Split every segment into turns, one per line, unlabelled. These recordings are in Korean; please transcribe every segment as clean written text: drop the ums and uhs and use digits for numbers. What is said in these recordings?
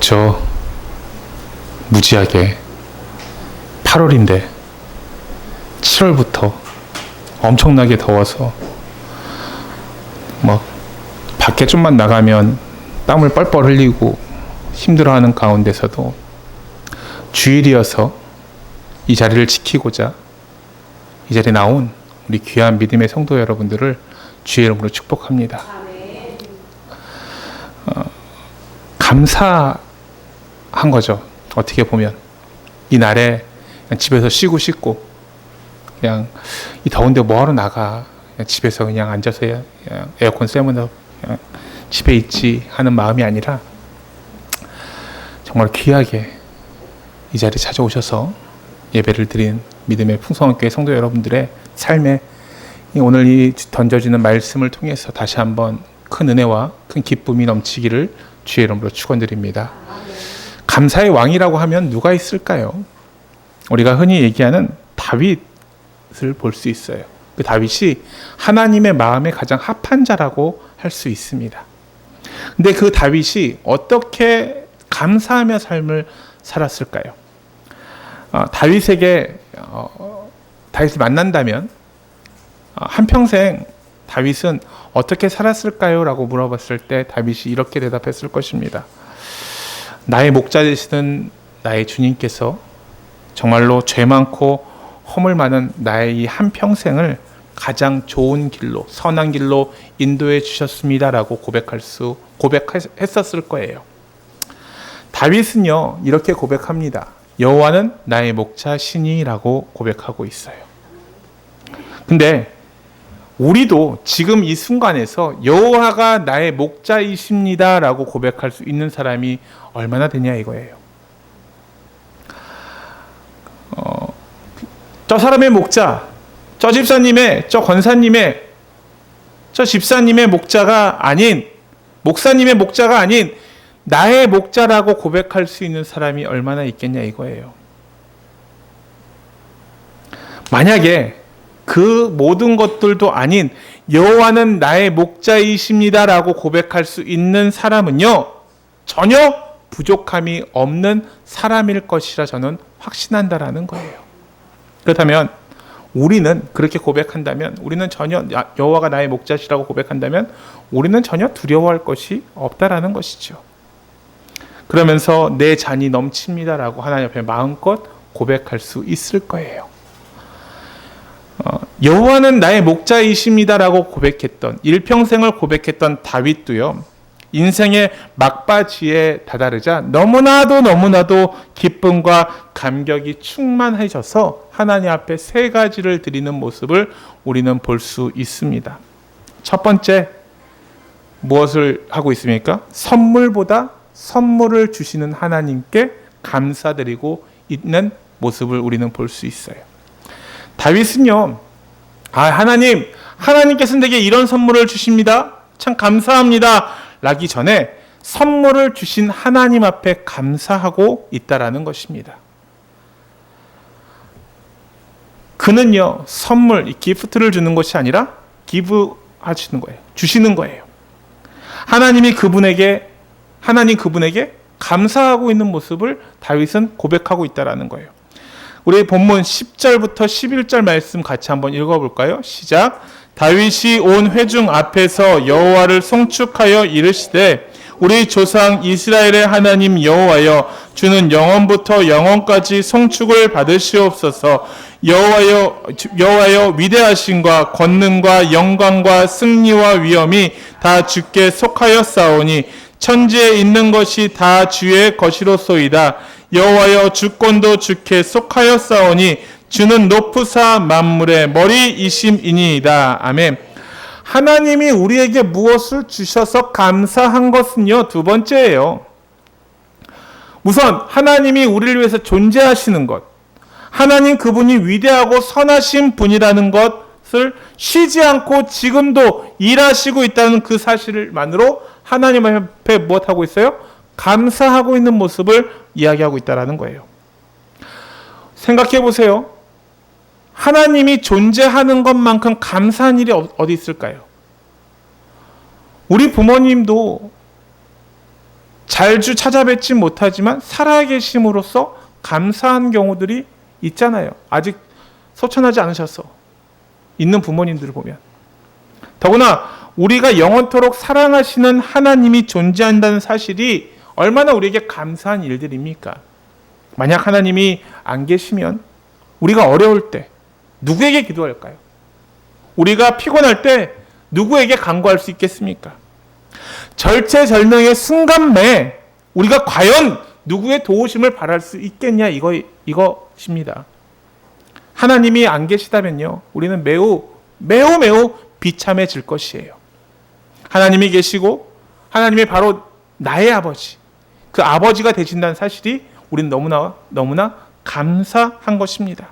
덥죠. 무지하게. 8월인데 7월부터 엄청나게 더워서 막 밖에 좀만 나가면 땀을 뻘뻘 흘리고 힘들어하는 가운데서도 주일이어서 이 자리를 지키고자 이 자리에 나온 우리 귀한 믿음의 성도 여러분들을 주의 이름으로 축복합니다. 감사한 거죠. 어떻게 보면 이 날에 그냥 집에서 쉬고 싶고 그냥 이 더운데 뭐하러 나가, 그냥 집에서 그냥 앉아서 그냥 에어컨 쐬면서 그냥 집에 있지 하는 마음이 아니라 정말 귀하게 이 자리에 찾아오셔서 예배를 드린 믿음의 풍성한 교회 성도 여러분들의 삶에 오늘 이 던져지는 말씀을 통해서 다시 한번 큰 은혜와 큰 기쁨이 넘치기를 주의 이름으로 축원드립니다. 감사의 왕이라고 하면 누가 있을까요? 우리가 흔히 얘기하는 다윗을 볼 수 있어요. 그 다윗이 하나님의 마음에 가장 합한 자라고 할 수 있습니다. 근데 그 다윗이 어떻게 감사하며 삶을 살았을까요? 다윗을 만난다면 한평생 다윗은 어떻게 살았을까요? 라고 물어봤을 때 다윗이 이렇게 대답했을 것입니다. 나의 목자 되시는 나의 주님께서 정말로 죄 많고 허물 많은 나의 이 한평생을 가장 좋은 길로, 선한 길로 인도해 주셨습니다라고 고백했었을 거예요. 다윗은요, 이렇게 고백합니다. 여호와는 나의 목자시니라고 고백하고 있어요. 근데 우리도 지금 이 순간에서 여호와가 나의 목자이십니다라고 고백할 수 있는 사람이 얼마나 되냐 이거예요. 저 사람의 목자, 저 집사님의, 저 권사님의, 저 집사님의 목자가 아닌, 목사님의 목자가 아닌 나의 목자라고 고백할 수 있는 사람이 얼마나 있겠냐 이거예요. 만약에 그 모든 것들도 아닌 여호와는 나의 목자이십니다라고 고백할 수 있는 사람은요, 전혀 부족함이 없는 사람일 것이라 저는 확신한다라는 거예요. 그렇다면 우리는 그렇게 고백한다면, 우리는 전혀 여호와가 나의 목자시라고 고백한다면 우리는 전혀 두려워할 것이 없다라는 것이죠. 그러면서 내 잔이 넘칩니다라고 하나님 앞에 마음껏 고백할 수 있을 거예요. 여호와는 나의 목자이십니다라고 고백했던, 일평생을 고백했던 다윗도요, 인생의 막바지에 다다르자 너무나도 기쁨과 감격이 충만해져서 하나님 앞에 세 가지를 드리는 모습을 우리는 볼 수 있습니다. 첫 번째, 무엇을 하고 있습니까? 선물보다 선물을 주시는 하나님께 감사드리고 있는 모습을 우리는 볼 수 있어요. 다윗은요, 하나님께서 내게 이런 선물을 주십니다. 참 감사합니다. 라기 전에 선물을 주신 하나님 앞에 감사하고 있다라는 것입니다. 그는요, 선물, 기프트를 주는 것이 아니라 기브하시는 거예요. 주시는 거예요. 하나님 그분에게 감사하고 있는 모습을 다윗은 고백하고 있다라는 거예요. 우리 본문 10절부터 11절 말씀 같이 한번 읽어볼까요? 시작. 다윗이 온 회중 앞에서 여호와를 송축하여 이르시되, 우리 조상 이스라엘의 하나님 여호와여, 주는 영원부터 영원까지 송축을 받으시옵소서. 여호와여, 위대하심과 권능과 영광과 승리와 위엄이 다 주께 속하였사오니 천지에 있는 것이 다 주의 것이로소이다. 여호와여, 주권도 주께 속하였사오니 주는 높으사 만물의 머리이심이니이다. 아멘. 하나님이 우리에게 무엇을 주셔서 감사한 것은요, 두 번째예요. 우선 하나님이 우리를 위해서 존재하시는 것, 하나님 그분이 위대하고 선하신 분이라는 것을 쉬지 않고 지금도 일하시고 있다는 그 사실만으로 하나님 앞에 무엇하고 있어요? 감사하고 있는 모습을 이야기하고 있다는 거예요. 생각해 보세요. 하나님이 존재하는 것만큼 감사한 일이 어디 있을까요? 우리 부모님도 자주 찾아뵙지 못하지만 살아계심으로써 감사한 경우들이 있잖아요. 아직 소천하지 않으셔서 있는 부모님들을 보면. 더구나 우리가 영원토록 사랑하시는 하나님이 존재한다는 사실이 얼마나 우리에게 감사한 일들입니까? 만약 하나님이 안 계시면 우리가 어려울 때 누구에게 기도할까요? 우리가 피곤할 때 누구에게 간구할 수 있겠습니까? 절체절명의 순간 내에 우리가 과연 누구의 도우심을 바랄 수 있겠냐, 이것입니다. 하나님이 안 계시다면요, 우리는 매우 비참해질 것이에요. 하나님이 계시고 하나님이 바로 나의 아버지, 그 아버지가 되신다는 사실이 우리는 너무나 감사한 것입니다.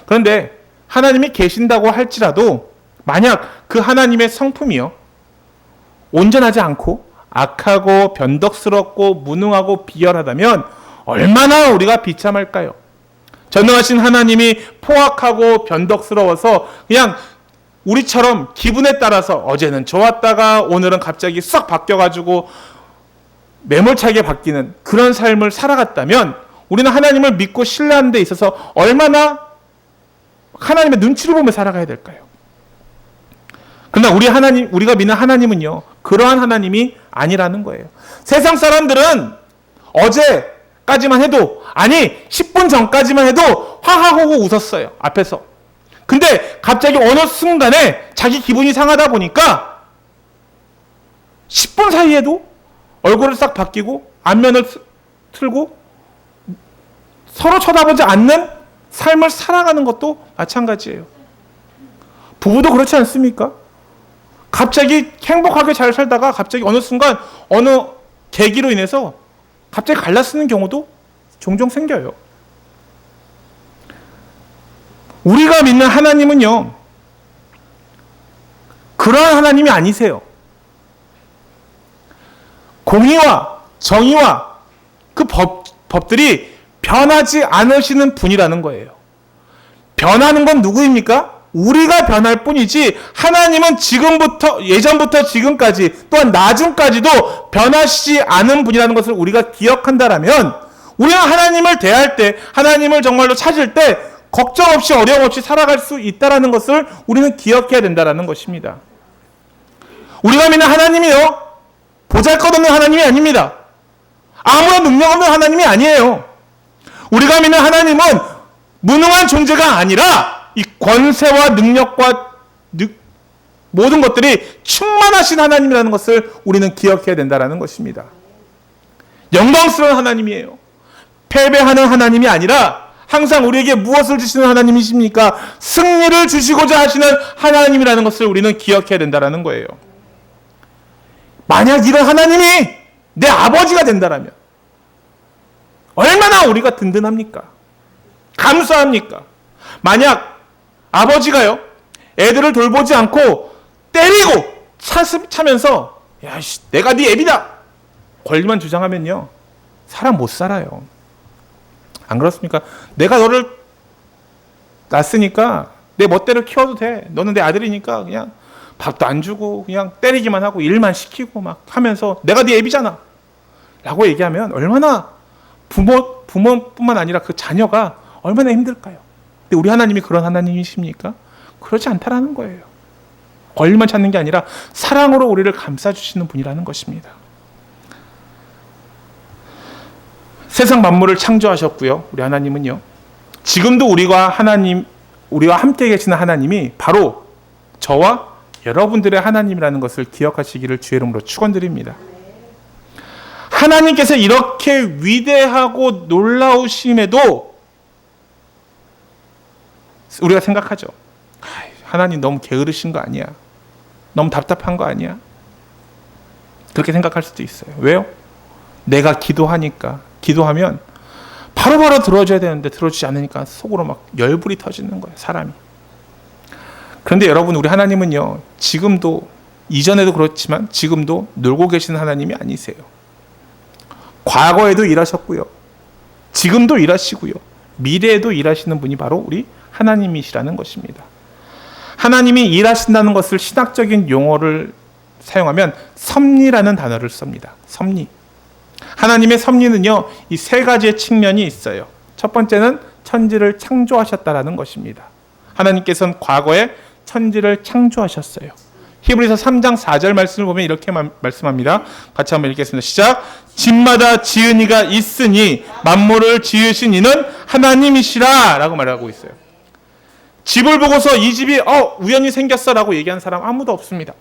그런데 하나님이 계신다고 할지라도 만약 그 하나님의 성품이요, 온전하지 않고 악하고 변덕스럽고 무능하고 비열하다면 얼마나 우리가 비참할까요? 전능하신 하나님이 포악하고 변덕스러워서 그냥 우리처럼 기분에 따라서 어제는 좋았다가 오늘은 갑자기 싹 바뀌어가지고 매몰차게 바뀌는 그런 삶을 살아갔다면 우리는 하나님을 믿고 신뢰하는 데 있어서 얼마나 하나님의 눈치를 보며 살아가야 될까요? 그러나 우리가 믿는 하나님은요, 그러한 하나님이 아니라는 거예요. 세상 사람들은 어제까지만 해도, 아니 10분 전까지만 해도 하하호호 웃었어요, 앞에서. 근데 갑자기 어느 순간에 자기 기분이 상하다 보니까 10분 사이에도 얼굴을 싹 바뀌고 안면을 틀고 서로 쳐다보지 않는 삶을 살아가는 것도 마찬가지예요. 부부도 그렇지 않습니까? 갑자기 행복하게 잘 살다가 갑자기 어느 순간 어느 계기로 인해서 갑자기 갈라쓰는 경우도 종종 생겨요. 우리가 믿는 하나님은요, 그러한 하나님이 아니세요. 공의와 정의와 그 법들이 변하지 않으시는 분이라는 거예요. 변하는 건 누구입니까? 우리가 변할 뿐이지 하나님은 예전부터 지금까지 또한 나중까지도 변하시지 않은 분이라는 것을 우리가 기억한다라면 우리는 하나님을 대할 때, 하나님을 정말로 찾을 때 걱정 없이 어려움 없이 살아갈 수 있다는 것을 우리는 기억해야 된다는 것입니다. 우리가 믿는 하나님이요, 보잘것없는 하나님이 아닙니다. 아무런 능력 없는 하나님이 아니에요. 우리가 믿는 하나님은 무능한 존재가 아니라 이 권세와 능력과 모든 것들이 충만하신 하나님이라는 것을 우리는 기억해야 된다는 것입니다. 영광스러운 하나님이에요. 패배하는 하나님이 아니라 항상 우리에게 무엇을 주시는 하나님이십니까? 승리를 주시고자 하시는 하나님이라는 것을 우리는 기억해야 된다는 거예요. 만약 이런 하나님이 내 아버지가 된다면 얼마나 우리가 든든합니까? 감사합니까? 만약 아버지가요, 애들을 돌보지 않고 때리고 차면서 야, 내가 네 애비다 권리만 주장하면요, 사람 못 살아요. 안 그렇습니까? 내가 너를 낳았으니까 내 멋대로 키워도 돼. 너는 내 아들이니까 그냥 밥도 안 주고 그냥 때리기만 하고 일만 시키고 막 하면서 내가 네 애비잖아 라고 얘기하면 얼마나 부모뿐만 아니라 그 자녀가 얼마나 힘들까요? 근데 우리 하나님이 그런 하나님이십니까? 그렇지 않다라는 거예요. 권리만 찾는 게 아니라 사랑으로 우리를 감싸주시는 분이라는 것입니다. 세상 만물을 창조하셨고요, 우리 하나님은요, 지금도 우리와 함께 계시는 하나님이 바로 저와 여러분들의 하나님이라는 것을 기억하시기를 주의 이름으로 축원드립니다. 하나님께서 이렇게 위대하고 놀라우심에도 우리가 생각하죠. 하나님 너무 게으르신 거 아니야? 너무 답답한 거 아니야? 그렇게 생각할 수도 있어요. 왜요? 내가 기도하면 바로바로 들어줘야 되는데 들어주지 않으니까 속으로 막 열불이 터지는 거예요, 사람이. 그런데 여러분, 우리 하나님은요, 지금도, 이전에도 그렇지만 지금도 놀고 계시는 하나님이 아니세요. 과거에도 일하셨고요, 지금도 일하시고요, 미래에도 일하시는 분이 바로 우리 하나님이시라는 것입니다. 하나님이 일하신다는 것을 신학적인 용어를 사용하면 섭리라는 단어를 씁니다. 섭리. 하나님의 섭리는요, 이 세 가지의 측면이 있어요. 첫 번째는 천지를 창조하셨다라는 것입니다. 하나님께서는 과거에 천지를 창조하셨어요. 히브리서 3장 4절 말씀을 보면 이렇게 말씀합니다. 같이 한번 읽겠습니다. 시작. 집마다 지은 이가 있으니 만물을 지으신 이는 하나님이시라 라고 말하고 있어요. 집을 보고서 이 집이 우연히 생겼어 라고 얘기하는 사람 아무도 없습니다.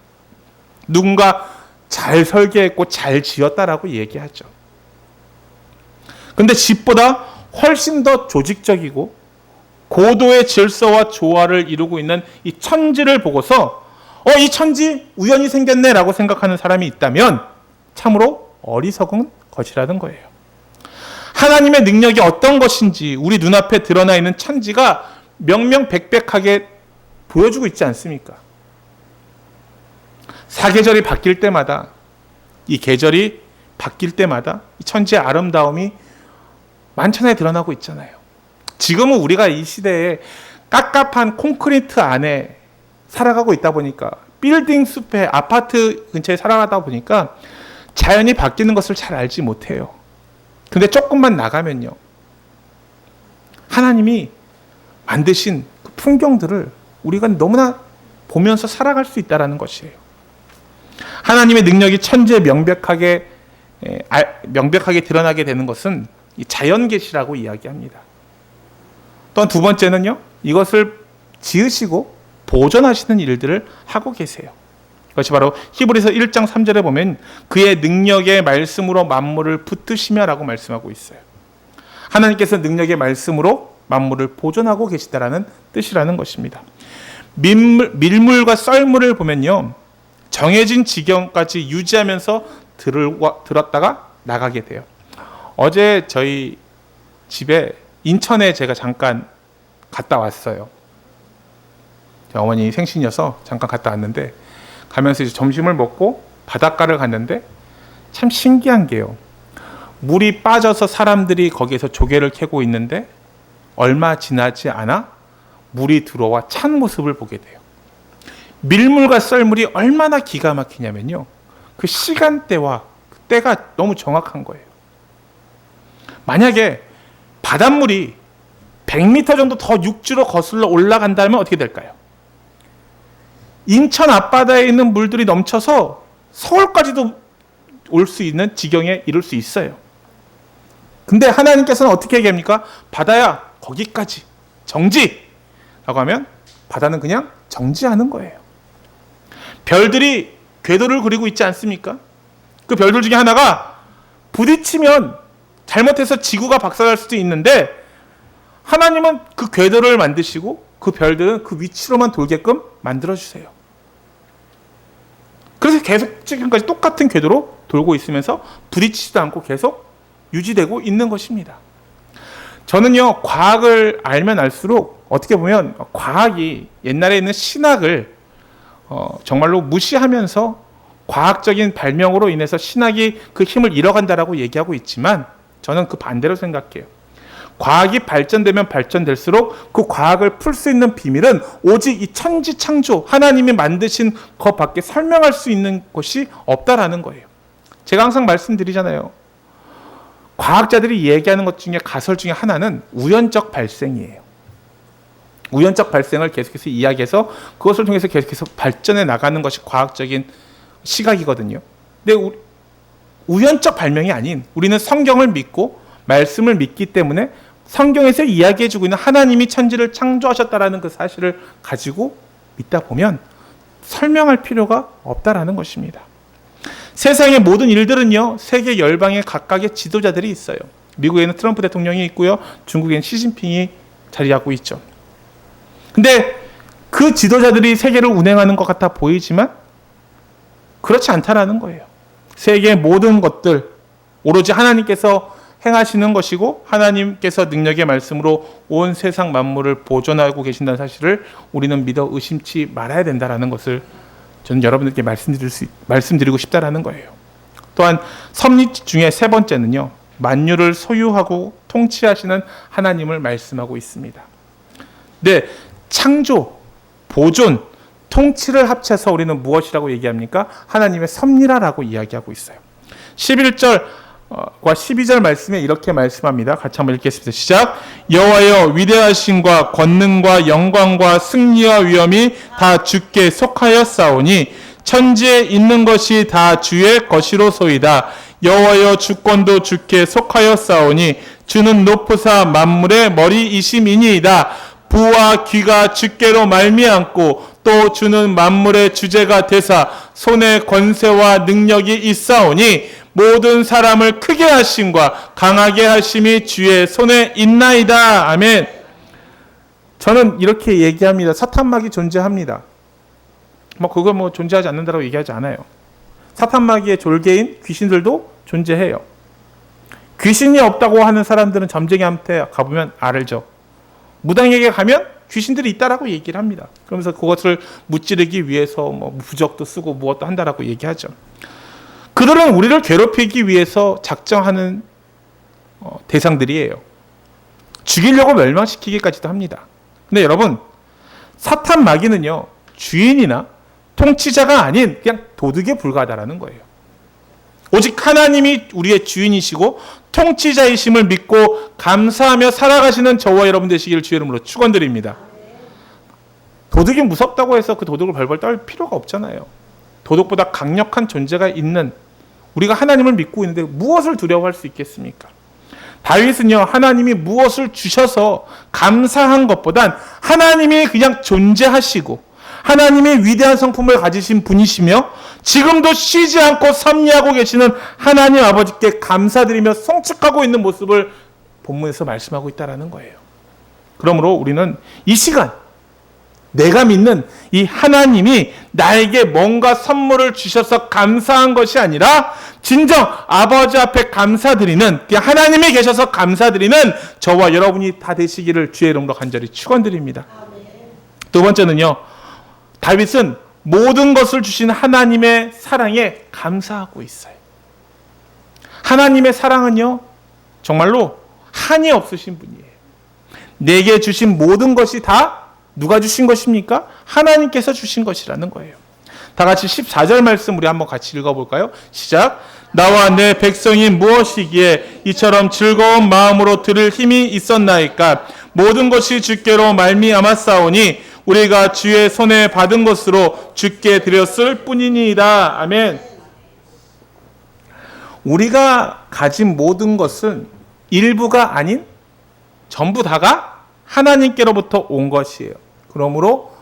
누군가 잘 설계했고 잘 지었다라고 얘기하죠. 근데 집보다 훨씬 더 조직적이고 고도의 질서와 조화를 이루고 있는 이 천지를 보고서 이 천지 우연히 생겼네 라고 생각하는 사람이 있다면 참으로 어리석은 것이라는 거예요. 하나님의 능력이 어떤 것인지 우리 눈앞에 드러나 있는 천지가 명명백백하게 보여주고 있지 않습니까? 사계절이 바뀔 때마다, 이 계절이 바뀔 때마다 이 천지의 아름다움이 만천하에 드러나고 있잖아요. 지금은 우리가 이 시대에 깝깝한 콘크리트 안에 살아가고 있다 보니까, 빌딩 숲에 아파트 근처에 살아가다 보니까 자연이 바뀌는 것을 잘 알지 못해요. 근데 조금만 나가면요, 하나님이 만드신 그 풍경들을 우리가 너무나 보면서 살아갈 수 있다는 것이에요. 하나님의 능력이 천지에 명백하게 드러나게 되는 것은 이 자연계시라고 이야기합니다. 또한 두 번째는요, 이것을 지으시고 보존하시는 일들을 하고 계세요. 그것이 바로 히브리서 1장 3절에 보면 그의 능력의 말씀으로 만물을 붙드시며 라고 말씀하고 있어요. 하나님께서 능력의 말씀으로 만물을 보존하고 계시다라는 뜻이라는 것입니다. 밀물과 썰물을 보면요, 정해진 지경까지 유지하면서 들었다가 나가게 돼요. 어제 저희 집에 인천에 제가 잠깐 갔다 왔어요. 어머니 생신이어서 잠깐 갔다 왔는데, 가면서 이제 점심을 먹고 바닷가를 갔는데 참 신기한 게요, 물이 빠져서 사람들이 거기에서 조개를 캐고 있는데 얼마 지나지 않아 물이 들어와 찬 모습을 보게 돼요. 밀물과 썰물이 얼마나 기가 막히냐면요, 그 시간대와 그 때가 너무 정확한 거예요. 만약에 바닷물이 100m 정도 더 육지로 거슬러 올라간다면 어떻게 될까요? 인천 앞바다에 있는 물들이 넘쳐서 서울까지도 올 수 있는 지경에 이를 수 있어요. 근데 하나님께서는 어떻게 얘기합니까? 바다야, 거기까지 정지! 라고 하면 바다는 그냥 정지하는 거예요. 별들이 궤도를 그리고 있지 않습니까? 그 별들 중에 하나가 부딪히면 잘못해서 지구가 박살날 수도 있는데, 하나님은 그 궤도를 만드시고 그 별들은 그 위치로만 돌게끔 만들어주세요. 그래서 계속 지금까지 똑같은 궤도로 돌고 있으면서 부딪히지도 않고 계속 유지되고 있는 것입니다. 저는요, 과학을 알면 알수록 어떻게 보면 과학이 옛날에 있는 신학을 정말로 무시하면서 과학적인 발명으로 인해서 신학이 그 힘을 잃어간다라고 얘기하고 있지만, 저는 그 반대로 생각해요. 과학이 발전되면 발전될수록 그 과학을 풀 수 있는 비밀은 오직 이 천지 창조, 하나님이 만드신 것 밖에 설명할 수 있는 것이 없다라는 거예요. 제가 항상 말씀드리잖아요. 과학자들이 얘기하는 것 중에 가설 중에 하나는 우연적 발생이에요. 우연적 발생을 계속해서 이야기해서 그것을 통해서 계속해서 발전해 나가는 것이 과학적인 시각이거든요. 근데 우연적 발명이 아닌, 우리는 성경을 믿고 말씀을 믿기 때문에 성경에서 이야기해주고 있는 하나님이 천지를 창조하셨다라는 그 사실을 가지고 믿다 보면 설명할 필요가 없다라는 것입니다. 세상의 모든 일들은요, 세계 열방의 각각의 지도자들이 있어요. 미국에는 트럼프 대통령이 있고요, 중국에는 시진핑이 자리하고 있죠. 근데 그 지도자들이 세계를 운행하는 것 같아 보이지만 그렇지 않다라는 거예요. 세계의 모든 것들 오로지 하나님께서 행하시는 것이고, 하나님께서 능력의 말씀으로 온 세상 만물을 보존하고 계신다는 사실을 우리는 믿어 의심치 말아야 된다는 것을 저는 여러분들께 말씀드리고 싶다라는 거예요. 또한 섭리 중에 세 번째는요, 만유를 소유하고 통치하시는 하나님을 말씀하고 있습니다. 네, 창조, 보존, 통치를 합쳐서 우리는 무엇이라고 얘기합니까? 하나님의 섭리라고 이야기하고 있어요. 11절 12절 말씀에 이렇게 말씀합니다. 같이 한번 읽겠습니다. 시작. 여호와여 위대하심과 권능과 영광과 승리와 위엄이 다 주께 속하였사오니 천지에 있는 것이 다 주의 것이로소이다. 여호와여 주권도 주께 속하였사오니 주는 높으사 만물의 머리이심이니이다. 부와 귀가 주께로 말미암고 또 주는 만물의 주제가 되사 손에 권세와 능력이 있사오니 모든 사람을 크게 하심과 강하게 하심이 주의 손에 있나이다. 아멘. 저는 이렇게 얘기합니다. 사탄마귀 존재합니다. 그거 존재하지 않는다고 얘기하지 않아요. 사탄마귀의 졸개인 귀신들도 존재해요. 귀신이 없다고 하는 사람들은 점쟁이한테 가보면 알죠. 무당에게 가면 귀신들이 있다라고 얘기를 합니다. 그러면서 그것을 무찌르기 위해서 부적도 쓰고 무엇도 한다라고 얘기하죠. 그들은 우리를 괴롭히기 위해서 작정하는 대상들이에요. 죽이려고 멸망시키기까지도 합니다. 근데 여러분, 사탄 마귀는요, 주인이나 통치자가 아닌 그냥 도둑에 불과하다라는 거예요. 오직 하나님이 우리의 주인이시고 통치자이심을 믿고 감사하며 살아가시는 저와 여러분 되시기를 주의 이름으로 축원드립니다. 도둑이 무섭다고 해서 그 도둑을 벌벌 떨 필요가 없잖아요. 도둑보다 강력한 존재가 있는 우리가 하나님을 믿고 있는데 무엇을 두려워할 수 있겠습니까? 다윗은요, 하나님이 무엇을 주셔서 감사한 것보단 하나님이 그냥 존재하시고 하나님이 위대한 성품을 가지신 분이시며 지금도 쉬지 않고 섭리하고 계시는 하나님 아버지께 감사드리며 성축하고 있는 모습을 본문에서 말씀하고 있다는 거예요. 그러므로 우리는 이 시간 내가 믿는 이 하나님이 나에게 뭔가 선물을 주셔서 감사한 것이 아니라 진정 아버지 앞에 감사드리는, 하나님이 계셔서 감사드리는 저와 여러분이 다 되시기를 주의 이름으로 간절히 축원드립니다. 두 번째는요, 다윗은 모든 것을 주신 하나님의 사랑에 감사하고 있어요. 하나님의 사랑은요, 정말로 한이 없으신 분이에요. 내게 주신 모든 것이 다 누가 주신 것입니까? 하나님께서 주신 것이라는 거예요. 다 같이 14절 말씀 우리 한번 같이 읽어볼까요? 시작. 나와 내 백성이 무엇이기에 이처럼 즐거운 마음으로 들을 힘이 있었나이까? 모든 것이 주께로 말미암았사오니 우리가 주의 손에 받은 것으로 주께 드렸을 뿐이니이다. 아멘. 우리가 가진 모든 것은 일부가 아닌 전부 다가 하나님께로부터 온 것이에요. 그러므로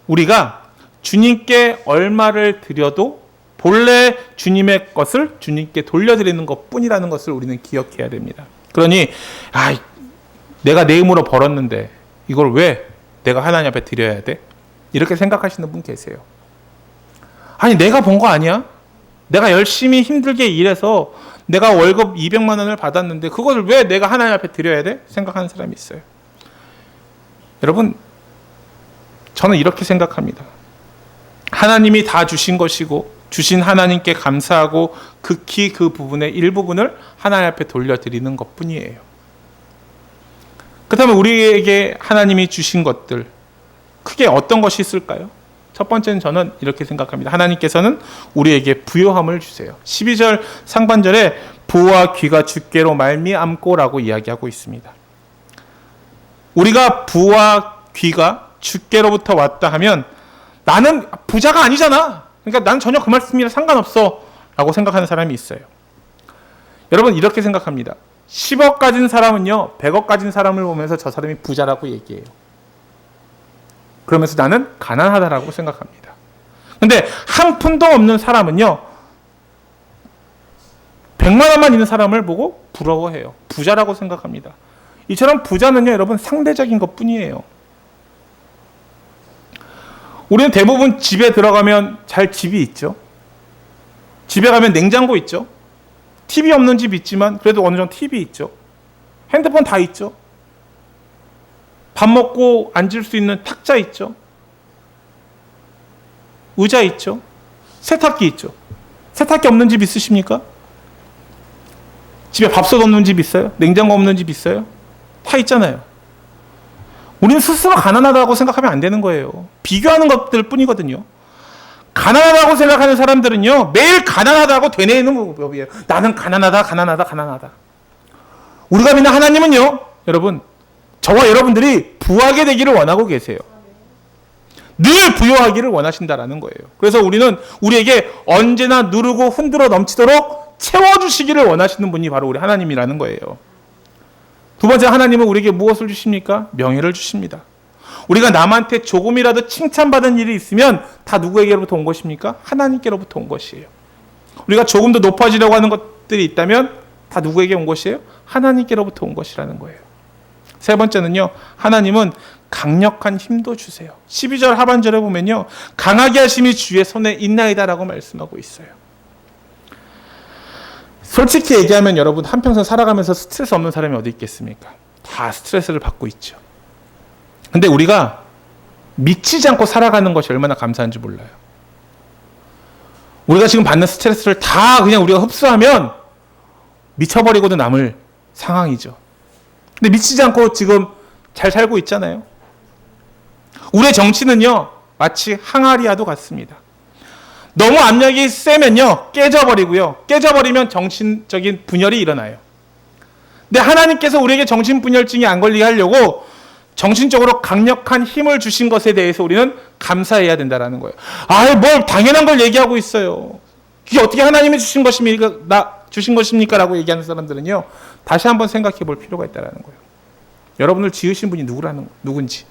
우리가 주님께 얼마를 드려도 본래 주님의 것을 주님께 돌려드리는 것뿐이라는 것을 우리는 기억해야 됩니다. 그러니 내가 내 힘으로 벌었는데 이걸 왜 내가 하나님 앞에 드려야 돼? 이렇게 생각하시는 분 계세요. 아니 내가 번 거 아니야? 내가 열심히 힘들게 일해서 내가 월급 200만 원을 받았는데 그걸 왜 내가 하나님 앞에 드려야 돼? 생각하는 사람이 있어요. 여러분, 저는 이렇게 생각합니다. 하나님이 다 주신 것이고 주신 하나님께 감사하고 극히 그 부분의 일부분을 하나님 앞에 돌려드리는 것뿐이에요. 그렇다면 우리에게 하나님이 주신 것들, 크게 어떤 것이 있을까요? 첫 번째는 저는 이렇게 생각합니다. 하나님께서는 우리에게 부요함을 주세요. 12절 상반절에 부와 귀가 주께로 말미암고라고 이야기하고 있습니다. 우리가 부와 귀가 주께로부터 왔다 하면 나는 부자가 아니잖아. 그러니까 난 전혀 그 말씀이랑 상관없어 라고 생각하는 사람이 있어요. 여러분 이렇게 생각합니다. 10억 가진 사람은요 100억 가진 사람을 보면서 저 사람이 부자라고 얘기해요. 그러면서 나는 가난하다라고 생각합니다. 근데 한 푼도 없는 사람은요 100만 원만 있는 사람을 보고 부러워해요. 부자라고 생각합니다. 이처럼 부자는요 여러분 상대적인 것 뿐이에요. 우리는 대부분 집에 들어가면 잘 집이 있죠. 집에 가면 냉장고 있죠. TV 없는 집 있지만 그래도 어느 정도 TV 있죠. 핸드폰 다 있죠. 밥 먹고 앉을 수 있는 탁자 있죠. 의자 있죠. 세탁기 있죠. 세탁기 없는 집 있으십니까? 집에 밥솥 없는 집 있어요? 냉장고 없는 집 있어요? 다 있잖아요. 우리는 스스로 가난하다고 생각하면 안 되는 거예요. 비교하는 것들 뿐이거든요. 가난하다고 생각하는 사람들은요, 매일 가난하다고 되뇌이는 법이에요. 나는 가난하다. 우리가 믿는 하나님은요, 여러분, 저와 여러분들이 부하게 되기를 원하고 계세요. 늘 부여하기를 원하신다라는 거예요. 그래서 우리는 우리에게 언제나 누르고 흔들어 넘치도록 채워주시기를 원하시는 분이 바로 우리 하나님이라는 거예요. 두 번째, 하나님은 우리에게 무엇을 주십니까? 명예를 주십니다. 우리가 남한테 조금이라도 칭찬받은 일이 있으면 다 누구에게로부터 온 것입니까? 하나님께로부터 온 것이에요. 우리가 조금 더 높아지려고 하는 것들이 있다면 다 누구에게 온 것이에요? 하나님께로부터 온 것이라는 거예요. 세 번째는요, 하나님은 강력한 힘도 주세요. 12절 하반절에 보면요, 강하게 하심이 주의 손에 있나이다라고 말씀하고 있어요. 솔직히 얘기하면 여러분, 한평생 살아가면서 스트레스 없는 사람이 어디 있겠습니까? 다 스트레스를 받고 있죠. 근데 우리가 미치지 않고 살아가는 것이 얼마나 감사한지 몰라요. 우리가 지금 받는 스트레스를 다 그냥 우리가 흡수하면 미쳐버리고도 남을 상황이죠. 근데 미치지 않고 지금 잘 살고 있잖아요. 우리의 정치는요, 마치 항아리와도 같습니다. 너무 압력이 세면요, 깨져버리고요. 깨져버리면 정신적인 분열이 일어나요. 근데 하나님께서 우리에게 정신분열증이 안 걸리게 하려고 정신적으로 강력한 힘을 주신 것에 대해서 우리는 감사해야 된다는 거예요. 뭘 당연한 걸 얘기하고 있어요. 그게 어떻게 하나님이 주신 것입니까? 라고 얘기하는 사람들은요, 다시 한번 생각해 볼 필요가 있다는 거예요. 여러분을 지으신 분이 누군지.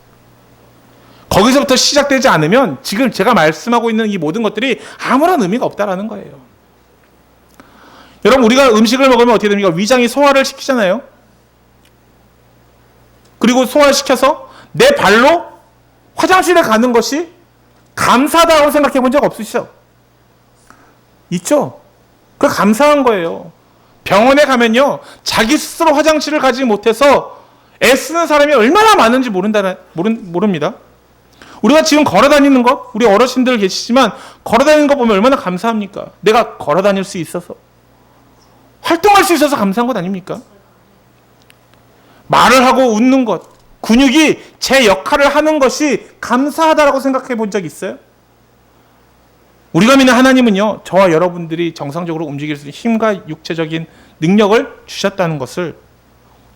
거기서부터 시작되지 않으면 지금 제가 말씀하고 있는 이 모든 것들이 아무런 의미가 없다라는 거예요. 여러분, 우리가 음식을 먹으면 어떻게 됩니까? 위장이 소화를 시키잖아요. 그리고 소화시켜서 내 발로 화장실에 가는 것이 감사하다고 생각해 본 적 없으시죠? 있죠? 그 감사한 거예요. 병원에 가면요, 자기 스스로 화장실을 가지 못해서 애쓰는 사람이 얼마나 많은지 모릅니다. 우리가 지금 걸어 다니는 것, 우리 어르신들 계시지만 걸어 다니는 거 보면 얼마나 감사합니까? 내가 걸어 다닐 수 있어서, 활동할 수 있어서 감사한 것 아닙니까? 말을 하고 웃는 것, 근육이 제 역할을 하는 것이 감사하다라고 생각해 본 적 있어요? 우리가 믿는 하나님은요, 저와 여러분들이 정상적으로 움직일 수 있는 힘과 육체적인 능력을 주셨다는 것을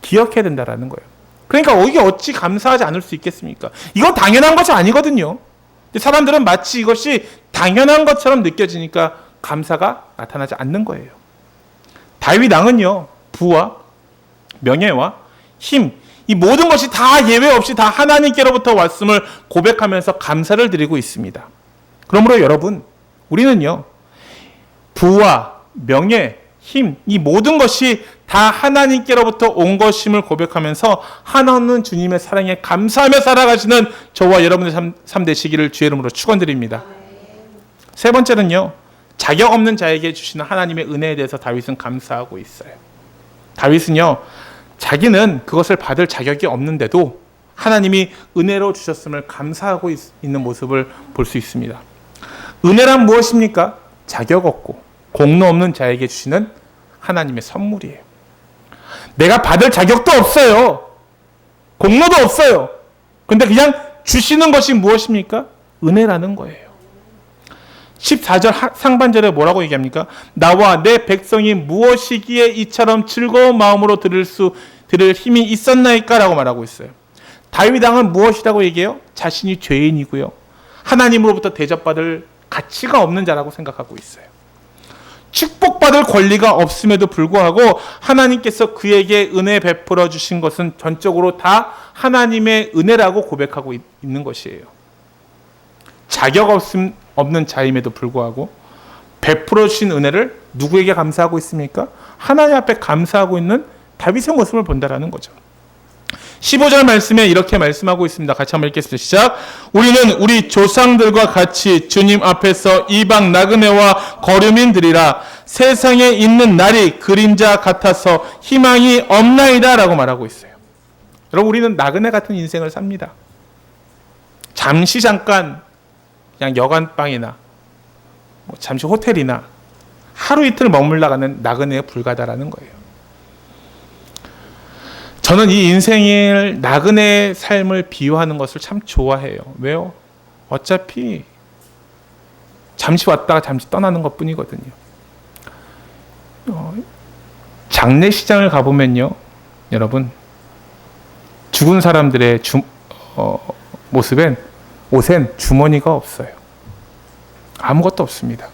기억해야 된다는 거예요. 그러니까 이게 어찌 감사하지 않을 수 있겠습니까? 이건 당연한 것이 아니거든요. 근데 사람들은 마치 이것이 당연한 것처럼 느껴지니까 감사가 나타나지 않는 거예요. 다윗 왕은요, 부와 명예와 힘, 이 모든 것이 다 예외 없이 다 하나님께로부터 왔음을 고백하면서 감사를 드리고 있습니다. 그러므로 여러분, 우리는요, 부와 명예, 힘, 이 모든 것이 다 하나님께로부터 온 것임을 고백하면서 하나님 주님의 사랑에 감사하며 살아가시는 저와 여러분의 삶 되시기를 주의 이름으로 축원드립니다. 세 번째는요, 자격 없는 자에게 주시는 하나님의 은혜에 대해서 다윗은 감사하고 있어요. 다윗은요, 자기는 그것을 받을 자격이 없는데도 하나님이 은혜로 주셨음을 감사하고 있는 모습을 볼 수 있습니다. 은혜란 무엇입니까? 자격 없고 공로 없는 자에게 주시는 하나님의 선물이에요. 내가 받을 자격도 없어요. 공로도 없어요. 근데 그냥 주시는 것이 무엇입니까? 은혜라는 거예요. 14절 상반절에 뭐라고 얘기합니까? 나와 내 백성이 무엇이기에 이처럼 즐거운 마음으로 들을 힘이 있었나이까? 라고 말하고 있어요. 다윗 왕은 무엇이라고 얘기해요? 자신이 죄인이고요, 하나님으로부터 대접받을 가치가 없는 자라고 생각하고 있어요. 축복받을 권리가 없음에도 불구하고 하나님께서 그에게 은혜 베풀어 주신 것은 전적으로 다 하나님의 은혜라고 고백하고 있는 것이에요. 자격 없는 자임에도 불구하고 베풀어 주신 은혜를 누구에게 감사하고 있습니까? 하나님 앞에 감사하고 있는 다윗의 모습을 본다라는 거죠. 15절 말씀에 이렇게 말씀하고 있습니다. 같이 한번 읽겠습니다. 시작. 우리는 우리 조상들과 같이 주님 앞에서 이방 나그네와 거류민들이라 세상에 있는 날이 그림자 같아서 희망이 없나이다 라고 말하고 있어요. 여러분, 우리는 나그네 같은 인생을 삽니다. 잠깐 그냥 여관방이나 잠시 호텔이나 하루 이틀 머물러가는 나그네에 불과하다라는 거예요. 저는 이 인생을 나그네의 삶을 비유하는 것을 참 좋아해요. 왜요? 어차피 잠시 왔다가 잠시 떠나는 것 뿐이거든요. 장례시장을 가보면요, 여러분, 죽은 사람들의 옷엔 주머니가 없어요. 아무것도 없습니다.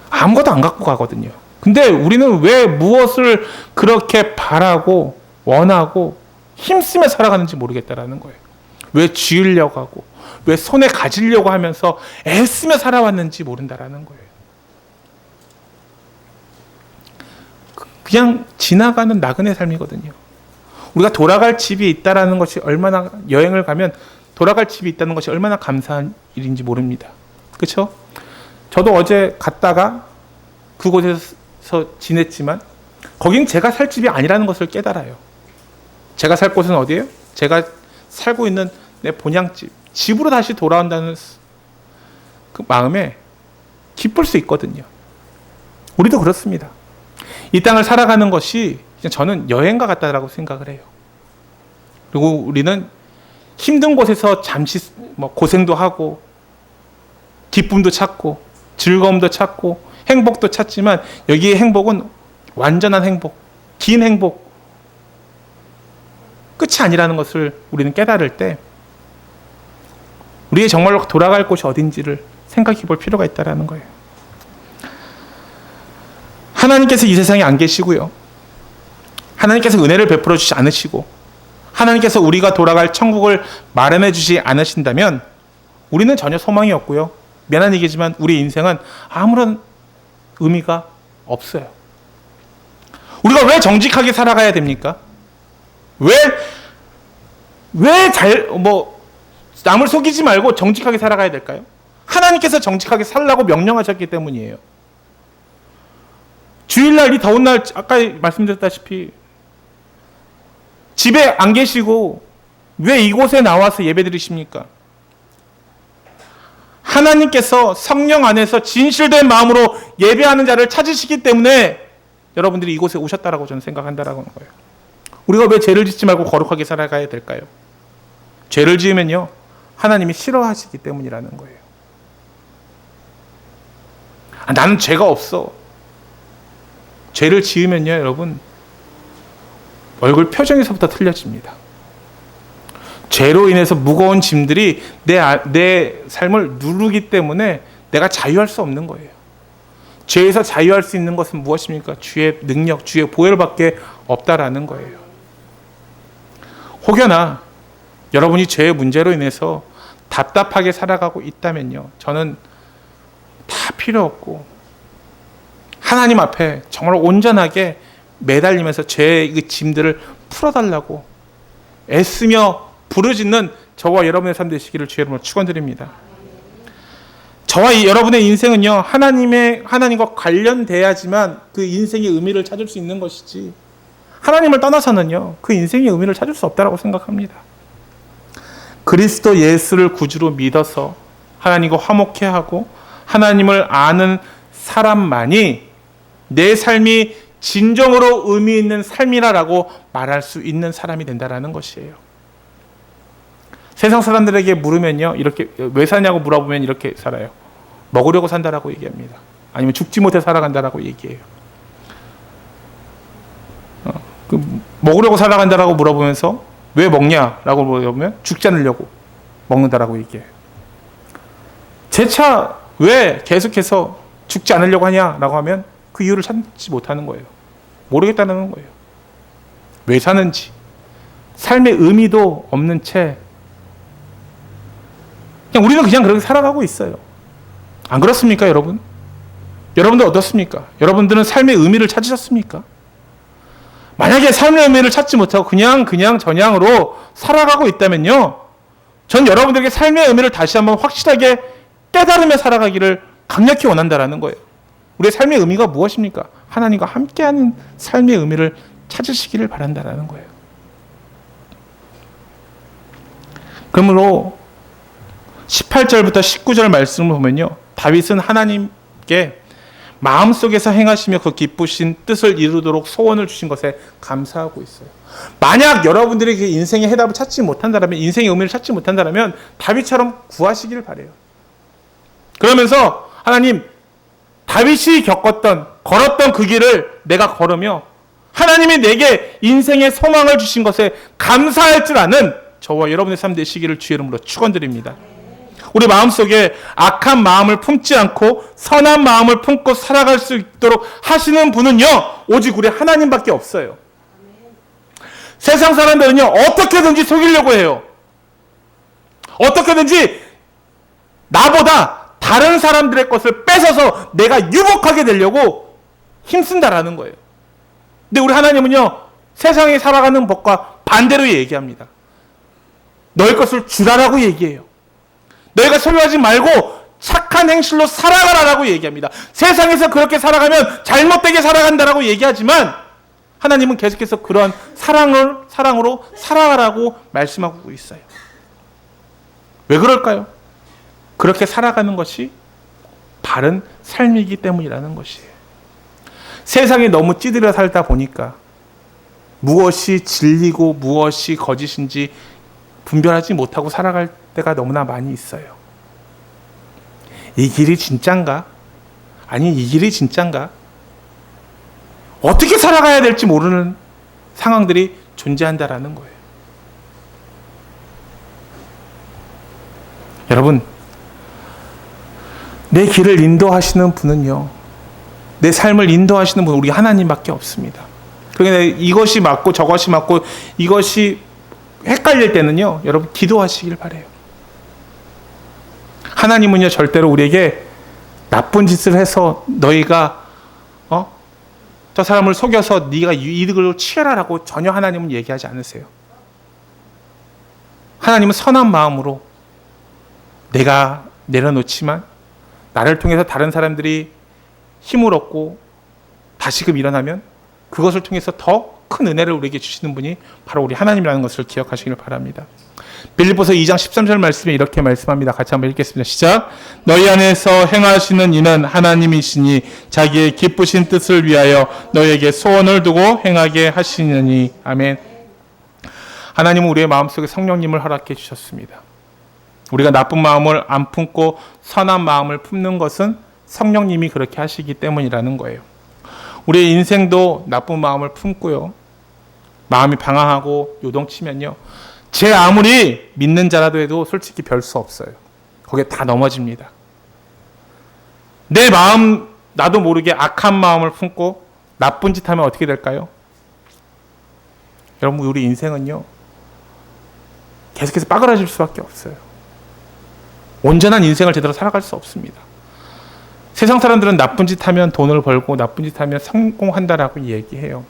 아무것도 안 갖고 가거든요. 근데 우리는 왜 무엇을 그렇게 바라고 원하고 힘쓰며 살아가는지 모르겠다라는 거예요. 왜 쥐으려고 하고 왜 손에 가지려고 하면서 애쓰며 살아왔는지 모른다라는 거예요. 그냥 지나가는 나그네 삶이거든요. 우리가 돌아갈 집이 있다라는 것이 얼마나, 여행을 가면 돌아갈 집이 있다는 것이 얼마나 감사한 일인지 모릅니다. 그렇죠? 저도 어제 갔다가 그곳에서 지냈지만 거긴 제가 살 집이 아니라는 것을 깨달아요. 제가 살 곳은 어디예요? 제가 살고 있는 내 본향집, 집으로 다시 돌아온다는 그 마음에 기쁠 수 있거든요. 우리도 그렇습니다. 이 땅을 살아가는 것이 저는 여행과 같다라고 생각을 해요. 그리고 우리는 힘든 곳에서 잠시 고생도 하고 기쁨도 찾고 즐거움도 찾고 행복도 찾지만 여기의 행복은 완전한 행복, 긴 행복, 끝이 아니라는 것을 우리는 깨달을 때 우리의 정말로 돌아갈 곳이 어딘지를 생각해 볼 필요가 있다는 거예요. 하나님께서 이 세상에 안 계시고요. 하나님께서 은혜를 베풀어 주지 않으시고 하나님께서 우리가 돌아갈 천국을 마련해 주지 않으신다면 우리는 전혀 소망이 없고요. 미안한 얘기지만 우리 인생은 아무런 의미가 없어요. 우리가 왜 정직하게 살아가야 됩니까? 남을 속이지 말고 정직하게 살아가야 될까요? 하나님께서 정직하게 살라고 명령하셨기 때문이에요. 주일날, 이 더운 날, 아까 말씀드렸다시피 집에 안 계시고 왜 이곳에 나와서 예배드리십니까? 하나님께서 성령 안에서 진실된 마음으로 예배하는 자를 찾으시기 때문에 여러분들이 이곳에 오셨다라고 저는 생각한다라고 하는 거예요. 우리가 왜 죄를 짓지 말고 거룩하게 살아가야 될까요? 죄를 지으면요, 하나님이 싫어하시기 때문이라는 거예요. 나는 죄가 없어. 죄를 지으면요, 여러분, 얼굴 표정에서부터 틀려집니다. 죄로 인해서 무거운 짐들이 내 삶을 누르기 때문에 내가 자유할 수 없는 거예요. 죄에서 자유할 수 있는 것은 무엇입니까? 주의 능력, 주의 보혈 밖에 없다라는 거예요. 혹여나 여러분이 죄의 문제로 인해서 답답하게 살아가고 있다면요, 저는 다 필요 없고 하나님 앞에 정말 온전하게 매달리면서 죄의 그 짐들을 풀어달라고 애쓰며 부르짖는 저와 여러분의 삶 되시기를 주의 이름으로 축원드립니다. 저와 여러분의 인생은요, 하나님과 관련돼야지만 그 인생의 의미를 찾을 수 있는 것이지, 하나님을 떠나서는요, 그 인생의 의미를 찾을 수 없다라고 생각합니다. 그리스도 예수를 구주로 믿어서 하나님과 화목해하고 하나님을 아는 사람만이 내 삶이 진정으로 의미 있는 삶이라고 말할 수 있는 사람이 된다라는 것이에요. 세상 사람들에게 물으면요, 이렇게 왜 사냐고 물어보면 이렇게 살아요. 먹으려고 산다라고 얘기합니다. 아니면 죽지 못해 살아간다라고 얘기해요. 먹으려고 살아간다라고 물어보면서 왜 먹냐라고 물어보면 죽지 않으려고 먹는다라고 얘기해요. 재차 왜 계속해서 죽지 않으려고 하냐라고 하면 그 이유를 찾지 못하는 거예요. 모르겠다는 거예요. 왜 사는지, 삶의 의미도 없는 채 우리는 그냥 그렇게 살아가고 있어요. 안 그렇습니까, 여러분? 여러분들 어떻습니까? 여러분들은 삶의 의미를 찾으셨습니까? 만약에 삶의 의미를 찾지 못하고 그냥 저냥으로 살아가고 있다면요, 전 여러분들에게 삶의 의미를 다시 한번 확실하게 깨달으며 살아가기를 강력히 원한다라는 거예요. 우리의 삶의 의미가 무엇입니까? 하나님과 함께하는 삶의 의미를 찾으시기를 바란다라는 거예요. 그러므로 18절부터 19절 말씀을 보면요, 다윗은 하나님께 마음속에서 행하시며 그 기쁘신 뜻을 이루도록 소원을 주신 것에 감사하고 있어요. 만약 여러분들이 그 인생의 해답을 찾지 못한다면, 인생의 의미를 찾지 못한다면 다윗처럼 구하시기를 바라요. 그러면서 하나님, 다윗이 걸었던 그 길을 내가 걸으며 하나님이 내게 인생의 소망을 주신 것에 감사할 줄 아는 저와 여러분의 삶 되시기를 주의 이름으로 축원드립니다. 우리 마음속에 악한 마음을 품지 않고 선한 마음을 품고 살아갈 수 있도록 하시는 분은요, 오직 우리 하나님밖에 없어요. 세상 사람들은요, 어떻게든지 속이려고 해요. 어떻게든지 나보다 다른 사람들의 것을 뺏어서 내가 유복하게 되려고 힘쓴다라는 거예요. 근데 우리 하나님은요, 세상에 살아가는 법과 반대로 얘기합니다. 너희 것을 주라라고 얘기해요. 너희가 소유하지 말고 착한 행실로 살아가라라고 얘기합니다. 세상에서 그렇게 살아가면 잘못되게 살아간다라고 얘기하지만 하나님은 계속해서 그런 사랑으로 살아가라고 말씀하고 있어요. 왜 그럴까요? 그렇게 살아가는 것이 바른 삶이기 때문이라는 것이에요. 세상에 너무 찌들어 살다 보니까 무엇이 진리고 무엇이 거짓인지 분별하지 못하고 살아갈 때가 너무나 많이 있어요. 이 길이 진짠가? 아니, 이 길이 진짠가? 어떻게 살아가야 될지 모르는 상황들이 존재한다라는 거예요. 여러분, 내 길을 인도하시는 분은요, 내 삶을 인도하시는 분은 우리 하나님밖에 없습니다. 그러니까 이것이 맞고 저것이 맞고 이것이 헷갈릴 때는요, 여러분 기도하시길 바래요. 하나님은요, 절대로 우리에게 나쁜 짓을 해서 너희가 저 사람을 속여서 네가 이득을 취하라라고 전혀 하나님은 얘기하지 않으세요. 하나님은 선한 마음으로 내가 내려놓지만 나를 통해서 다른 사람들이 힘을 얻고 다시금 일어나면 그것을 통해서 더 큰 은혜를 우리에게 주시는 분이 바로 우리 하나님이라는 것을 기억하시길 바랍니다. 빌립보서 2장 13절 말씀에 이렇게 말씀합니다. 같이 한번 읽겠습니다. 시작. 너희 안에서 행하시는 이는 하나님이시니 자기의 기쁘신 뜻을 위하여 너희에게 소원을 두고 행하게 하시느니. 아멘. 하나님은 우리의 마음속에 성령님을 허락해 주셨습니다. 우리가 나쁜 마음을 안 품고 선한 마음을 품는 것은 성령님이 그렇게 하시기 때문이라는 거예요. 우리의 인생도 나쁜 마음을 품고요, 마음이 방황하고 요동치면요, 제 아무리 믿는 자라도 해도 솔직히 별 수 없어요. 거기에 다 넘어집니다. 내 마음, 나도 모르게 악한 마음을 품고 나쁜 짓 하면 어떻게 될까요? 여러분, 우리 인생은요, 계속해서 빠그라질 수밖에 없어요. 온전한 인생을 제대로 살아갈 수 없습니다. 세상 사람들은 나쁜 짓 하면 돈을 벌고 나쁜 짓 하면 성공한다라고 얘기해요.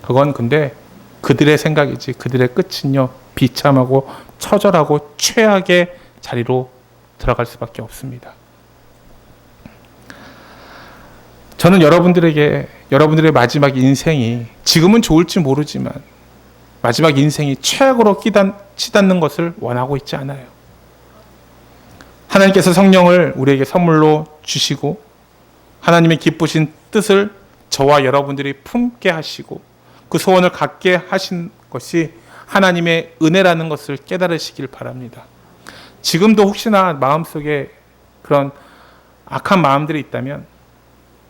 그건 근데 그들의 생각이지, 그들의 끝은요, 비참하고 처절하고 최악의 자리로 들어갈 수밖에 없습니다. 저는 여러분들의 마지막 인생이, 지금은 좋을지 모르지만 마지막 인생이 최악으로 치닫는 것을 원하고 있지 않아요. 하나님께서 성령을 우리에게 선물로 주시고 하나님의 기쁘신 뜻을 저와 여러분들이 품게 하시고 그 소원을 갖게 하신 것이 하나님의 은혜라는 것을 깨달으시길 바랍니다. 지금도 혹시나 마음속에 그런 악한 마음들이 있다면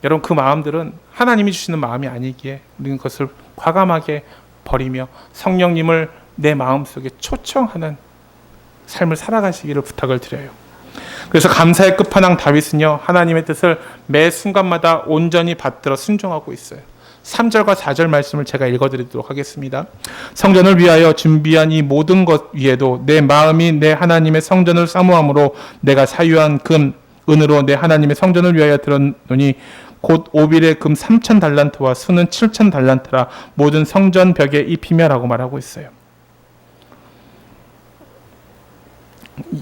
여러분, 그 마음들은 하나님이 주시는 마음이 아니기에 우리는 그것을 과감하게 버리며 성령님을 내 마음속에 초청하는 삶을 살아가시기를 부탁을 드려요. 그래서 감사의 끝판왕 다윗은요, 하나님의 뜻을 매 순간마다 온전히 받들어 순종하고 있어요. 3절과 4절 말씀을 제가 읽어드리도록 하겠습니다. 성전을 위하여 준비한 이 모든 것 위에도 내 마음이 내 하나님의 성전을 사모함으로 내가 사유한 금, 은으로 내 하나님의 성전을 위하여 들었노니 곧 오빌의 금 3,000달란트와 수는 7,000달란트라 모든 성전 벽에 입히며 라고 말하고 있어요.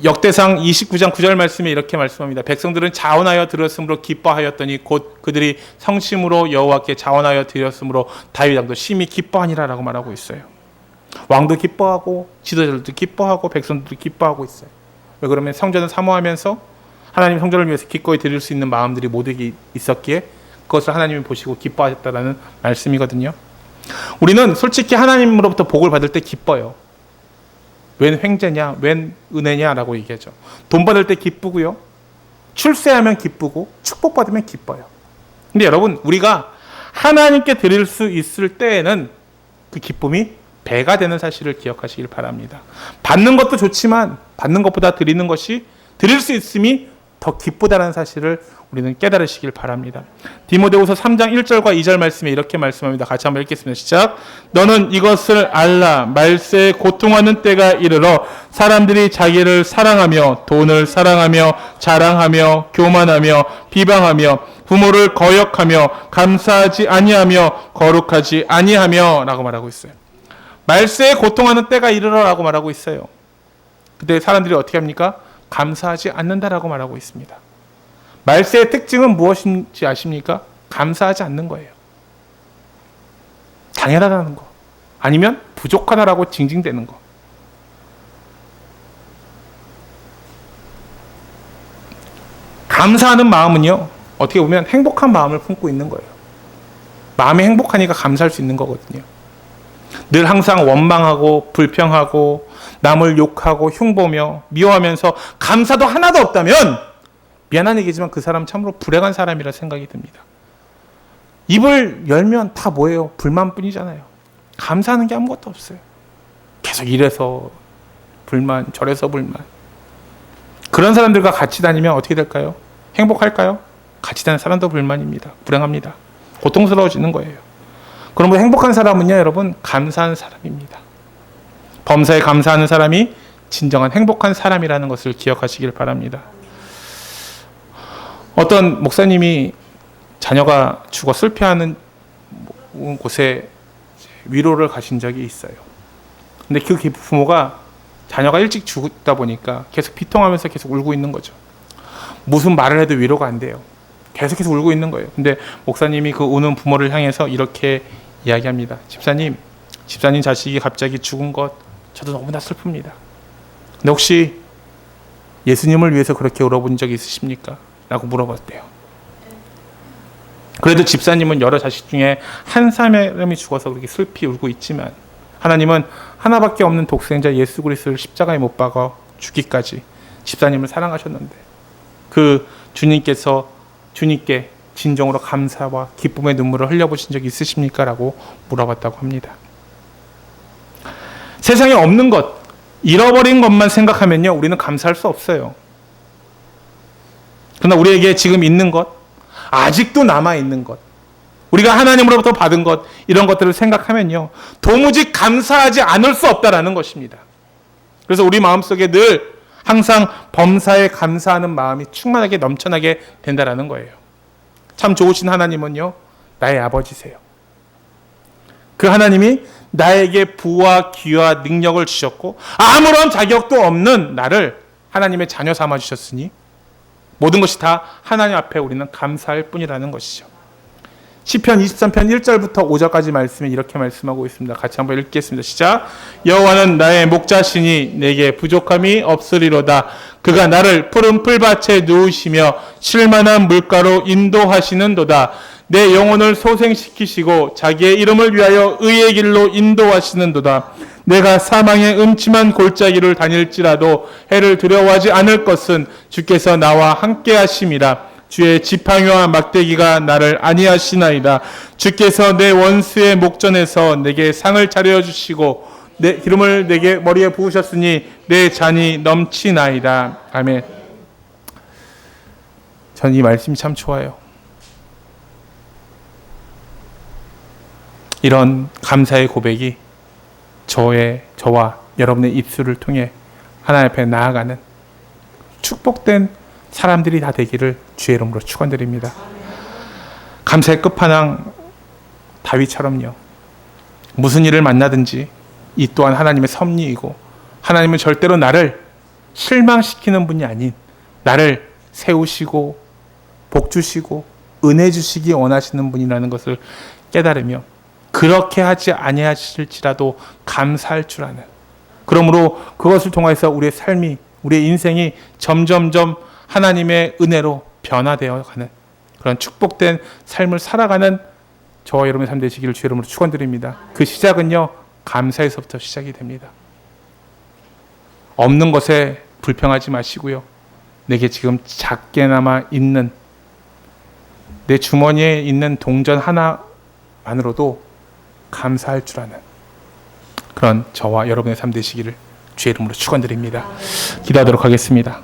역대상 29장 9절 말씀에 이렇게 말씀합니다. 백성들은 자원하여 드렸으므로 기뻐하였더니 곧 그들이 성심으로 여호와께 자원하여 드렸으므로 다윗 왕도 심히 기뻐하니라 라고 말하고 있어요. 왕도 기뻐하고 지도자들도 기뻐하고 백성들도 기뻐하고 있어요. 왜 그러면 성전을 사모하면서 하나님 성전을 위해서 기꺼이 드릴 수 있는 마음들이 모두 있었기에 그것을 하나님이 보시고 기뻐하셨다라는 말씀이거든요. 우리는 솔직히 하나님으로부터 복을 받을 때 기뻐요. 웬 횡재냐, 웬 은혜냐라고 얘기하죠. 돈 받을 때 기쁘고요. 출세하면 기쁘고 축복받으면 기뻐요. 근데 여러분, 우리가 하나님께 드릴 수 있을 때에는 그 기쁨이 배가 되는 사실을 기억하시길 바랍니다. 받는 것도 좋지만 받는 것보다 드리는 것이, 드릴 수 있음이 더 기쁘다는 사실을 우리는 깨달으시길 바랍니다. 디모데후서 3장 1절과 2절 말씀에 이렇게 말씀합니다. 같이 한번 읽겠습니다. 시작. 너는 이것을 알라. 말세에 고통하는 때가 이르러 사람들이 자기를 사랑하며 돈을 사랑하며 자랑하며 교만하며 비방하며 부모를 거역하며 감사하지 아니하며 거룩하지 아니하며 라고 말하고 있어요. 말세에 고통하는 때가 이르러라고 말하고 있어요. 그때 사람들이 어떻게 합니까? 감사하지 않는다라고 말하고 있습니다. 말세의 특징은 무엇인지 아십니까? 감사하지 않는 거예요. 당연하다는 거. 아니면 부족하다라고 징징대는 거. 감사하는 마음은요, 어떻게 보면 행복한 마음을 품고 있는 거예요. 마음이 행복하니까 감사할 수 있는 거거든요. 늘 항상 원망하고 불평하고 남을 욕하고 흉보며 미워하면서 감사도 하나도 없다면, 미안한 얘기지만 그 사람 참으로 불행한 사람이라 생각이 듭니다. 입을 열면 다 뭐예요? 불만뿐이잖아요. 감사하는 게 아무것도 없어요. 계속 이래서 불만, 저래서 불만. 그런 사람들과 같이 다니면 어떻게 될까요? 행복할까요? 같이 다니는 사람도 불만입니다. 불행합니다. 고통스러워지는 거예요. 그러면 행복한 사람은요, 여러분, 감사한 사람입니다. 범사에 감사하는 사람이 진정한 행복한 사람이라는 것을 기억하시길 바랍니다. 어떤 목사님이 자녀가 죽어 슬퍼하는 곳에 위로를 가신 적이 있어요. 근데 그 부모가 자녀가 일찍 죽다 보니까 계속 비통하면서 계속 울고 있는 거죠. 무슨 말을 해도 위로가 안 돼요. 계속해서 울고 있는 거예요. 근데 목사님이 그 우는 부모를 향해서 이렇게 이야기합니다. 집사님 자식이 갑자기 죽은 것 저도 너무나 슬픕니다. 근데 혹시 예수님을 위해서 그렇게 울어본 적이 있으십니까? 라고 물어봤대요. 그래도 집사님은 여러 자식 중에 한 사람이 죽어서 그렇게 슬피 울고 있지만, 하나님은 하나밖에 없는 독생자 예수 그리스도를 십자가에 못 박아 죽기까지 집사님을 사랑하셨는데, 그 주님께 진정으로 감사와 기쁨의 눈물을 흘려보신 적이 있으십니까? 라고 물어봤다고 합니다. 세상에 없는 것, 잃어버린 것만 생각하면요, 우리는 감사할 수 없어요. 그러나 우리에게 지금 있는 것, 아직도 남아있는 것, 우리가 하나님으로부터 받은 것, 이런 것들을 생각하면요, 도무지 감사하지 않을 수 없다라는 것입니다. 그래서 우리 마음속에 늘 항상 범사에 감사하는 마음이 충만하게 넘쳐나게 된다라는 거예요. 참 좋으신 하나님은요, 나의 아버지세요. 그 하나님이 나에게 부와 귀와 능력을 주셨고 아무런 자격도 없는 나를 하나님의 자녀 삼아 주셨으니 모든 것이 다 하나님 앞에 우리는 감사할 뿐이라는 것이죠. 시편 23편 1절부터 5절까지 말씀에 이렇게 말씀하고 있습니다. 같이 한번 읽겠습니다. 시작. 여호와는 나의 목자시니 내게 부족함이 없으리로다. 그가 나를 푸른 풀밭에 누우시며 쉴만한 물가로 인도하시는도다. 내 영혼을 소생시키시고 자기의 이름을 위하여 의의 길로 인도하시는도다. 내가 사망의 음침한 골짜기를 다닐지라도 해를 두려워하지 않을 것은 주께서 나와 함께 하심이라. 주의 지팡이와 막대기가 나를 안위하시나이다. 주께서 내 원수의 목전에서 내게 상을 차려주시고 내 기름을 내게 머리에 부으셨으니 내 잔이 넘치나이다. 아멘. 전 이 말씀이 참 좋아요. 이런 감사의 고백이 저와 여러분의 입술을 통해 하나님 앞에 나아가는 축복된 사람들이 다 되기를 주의 이름으로 축원드립니다. 감사의 끝판왕 다윗처럼요, 무슨 일을 만나든지 이 또한 하나님의 섭리이고, 하나님은 절대로 나를 실망시키는 분이 아닌 나를 세우시고 복 주시고 은혜 주시기 원하시는 분이라는 것을 깨달으며 그렇게 하지 아니하실지라도 감사할 줄 아는, 그러므로 그것을 통해서 우리의 삶이, 우리의 인생이 점점점 하나님의 은혜로 변화되어 가는 그런 축복된 삶을 살아가는 저와 여러분의 삶 되시기를 주의 이름으로 축원드립니다. 그 시작은요, 감사에서부터 시작이 됩니다. 없는 것에 불평하지 마시고요, 내게 지금 작게나마 있는 내 주머니에 있는 동전 하나만으로도 감사할 줄 아는 그런 저와 여러분의 삶 되시기를 주의 이름으로 축원드립니다. 기도하도록 하겠습니다.